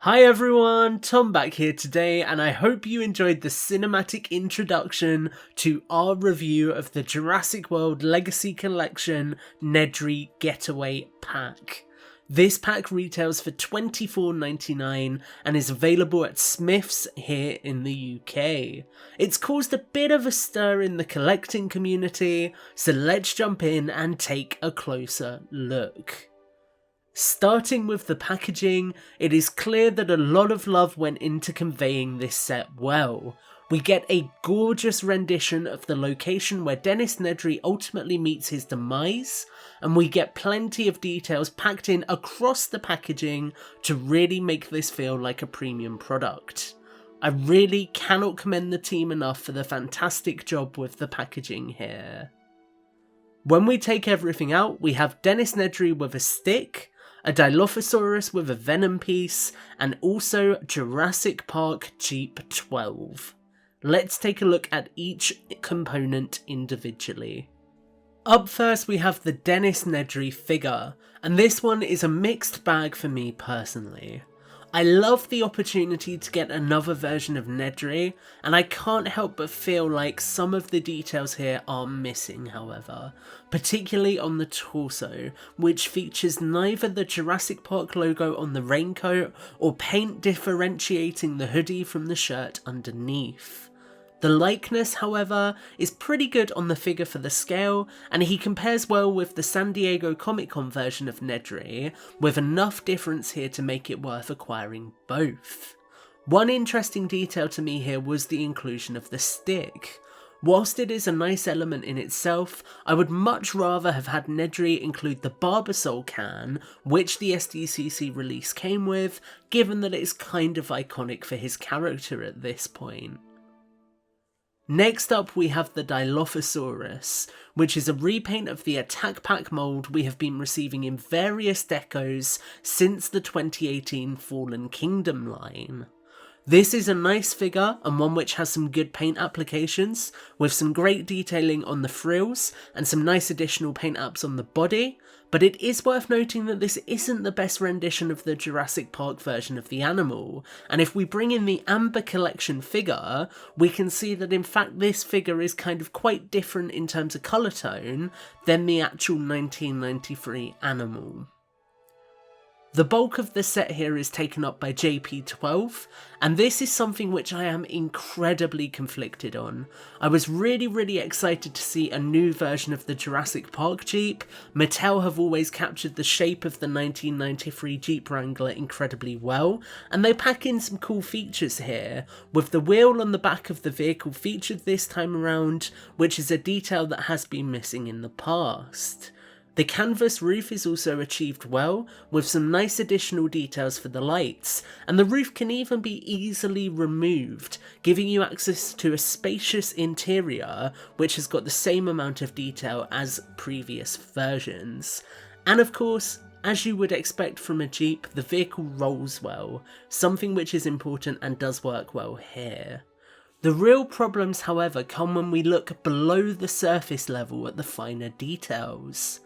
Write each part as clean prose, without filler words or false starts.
Hi everyone, Tom back here today, and I hope you enjoyed the cinematic introduction to our review of the Jurassic World Legacy Collection Nedry Getaway pack. This pack retails for $24.99 and is available at Smith's here in the UK. It's caused a bit of a stir in the collecting community, so let's jump in and take a closer look. Starting with the packaging, it is clear that a lot of love went into conveying this set well. We get a gorgeous rendition of the location where Dennis Nedry ultimately meets his demise, and we get plenty of details packed in across the packaging to really make this feel like a premium product. I really cannot commend the team enough for the fantastic job with the packaging here. When we take everything out, we have Dennis Nedry with a stick, a Dilophosaurus with a venom piece, and also Jurassic Park Jeep 12. Let's take a look at each component individually. Up first we have the Dennis Nedry figure, and this one is a mixed bag for me personally. I love the opportunity to get another version of Nedry, and I can't help but feel like some of the details here are missing however, particularly on the torso, which features neither the Jurassic Park logo on the raincoat or paint differentiating the hoodie from the shirt underneath. The likeness, however, is pretty good on the figure for the scale, and he compares well with the San Diego Comic-Con version of Nedry, with enough difference here to make it worth acquiring both. One interesting detail to me here was the inclusion of the stick. Whilst it is a nice element in itself, I would much rather have had Nedry include the Barbasol can, which the SDCC release came with, given that it is kind of iconic for his character at this point. Next up we have the Dilophosaurus, which is a repaint of the Attack Pack mould we have been receiving in various decos since the 2018 Fallen Kingdom line. This is a nice figure and one which has some good paint applications, with some great detailing on the frills and some nice additional paint apps on the body, but it is worth noting that this isn't the best rendition of the Jurassic Park version of the animal, and if we bring in the Amber Collection figure, we can see that in fact this figure is kind of quite different in terms of colour tone than the actual 1993 animal. The bulk of the set here is taken up by JP12, and this is something which I am incredibly conflicted on. I was really excited to see a new version of the Jurassic Park Jeep. Mattel have always captured the shape of the 1993 Jeep Wrangler incredibly well, and they pack in some cool features here, with the wheel on the back of the vehicle featured this time around, which is a detail that has been missing in the past. The canvas roof is also achieved well, with some nice additional details for the lights, and the roof can even be easily removed, giving you access to a spacious interior which has got the same amount of detail as previous versions. And of course, as you would expect from a Jeep, the vehicle rolls well, something which is important and does work well here. The real problems, however, come when we look below the surface level at the finer details.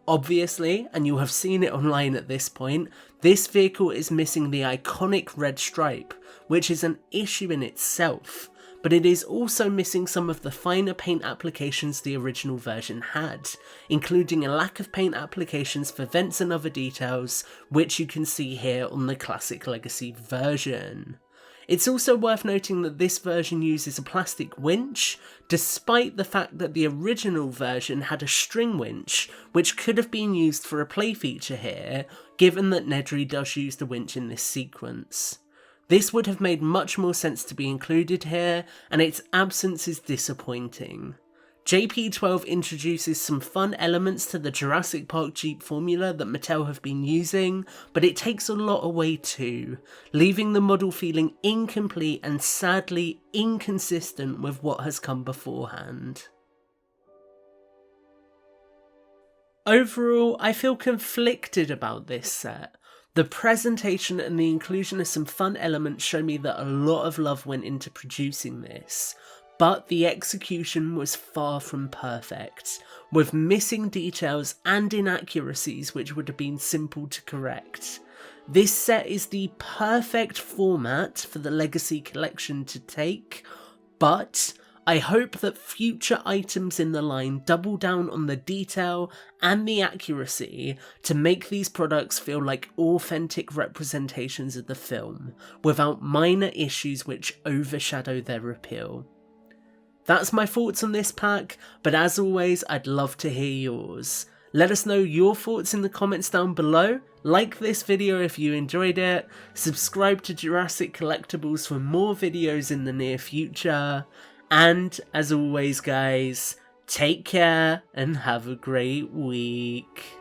Obviously, and you have seen it online at this point, this vehicle is missing the iconic red stripe, which is an issue in itself, but it is also missing some of the finer paint applications the original version had, including a lack of paint applications for vents and other details, which you can see here on the Classic Legacy version. It's also worth noting that this version uses a plastic winch, despite the fact that the original version had a string winch, which could have been used for a play feature here, given that Nedry does use the winch in this sequence. This would have made much more sense to be included here, and its absence is disappointing. JP12 introduces some fun elements to the Jurassic Park Jeep formula that Mattel have been using, but it takes a lot away too, leaving the model feeling incomplete and sadly inconsistent with what has come beforehand. Overall, I feel conflicted about this set. The presentation and the inclusion of some fun elements show me that a lot of love went into producing this, but the execution was far from perfect, with missing details and inaccuracies which would have been simple to correct. This set is the perfect format for the Legacy Collection to take, but I hope that future items in the line double down on the detail and the accuracy to make these products feel like authentic representations of the film, without minor issues which overshadow their appeal. That's my thoughts on this pack, but as always, I'd love to hear yours. Let us know your thoughts in the comments down below, like this video if you enjoyed it, subscribe to Jurassic Collectibles for more videos in the near future, and as always guys, take care and have a great week.